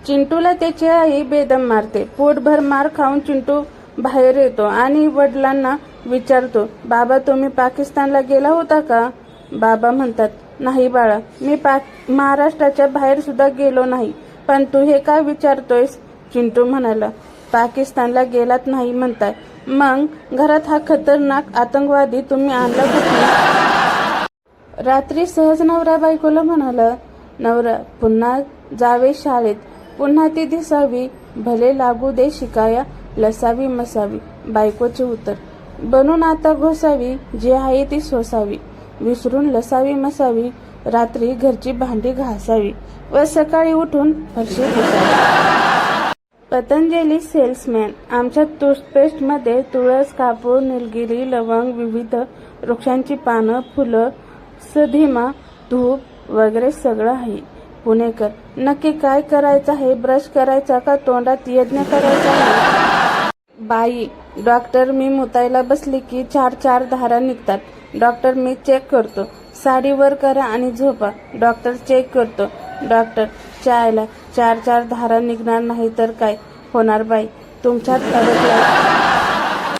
चिंटूला त्याची आई बेदम मारते. पोटभर मार खाऊन चिंटू बाहेर येतो आणि वडिलांना विचारतो, बाबा तुम्ही पाकिस्तानला गेला होता का? बाबा म्हणतात, नाही बाळा, मी महाराष्ट्राच्या बाहेर सुद्धा गेलो नाही. पण तू हे काय विचारतोयस? चिंटू म्हणाला, पाकिस्तानला गेलात नाही म्हणताय, मग घरात हा खतरनाक आतंकवादी तुम्ही आणला कुठे? रात्री सहज नवरा बायकोला म्हणाला, नवरा पुन्हा जावे शाळेत, पुन्हा ती दिसावी, भले लागू दे शिकाया, लसावी मसावी. बायकोचे उत्तर, बनून आता घोसावी, जी आहे ती सोसावी, विसरून लसावी मसावी, रात्री घरची भांडी घासावी व सकाळी उठून फरशी पुसावी. पतंजली सेल्समॅन. आमच्या टूथपेस्टमध्ये तुळस, कापूर, निलगिरी, लवंग, विविध वृक्षांची पानं, फुलं, सधिमा, धूप वगैरे सगळं आहे. पुणेकर, नक्की काय करायचं आहे? ब्रश करायचा का तोंडात यज्ञ करायचा आहे? बाई, डॉक्टर, मी मुतायला बसली की 4 धारा निघतात. डॉक्टर, मी चेक करतो. साडी वर करा आणि झोपा. डॉक्टर, चेक करतो. डॉक्टर, चायला 4 धारा निघणार नाही तर काय होणार बाई? तुमच्यात अडकलाय.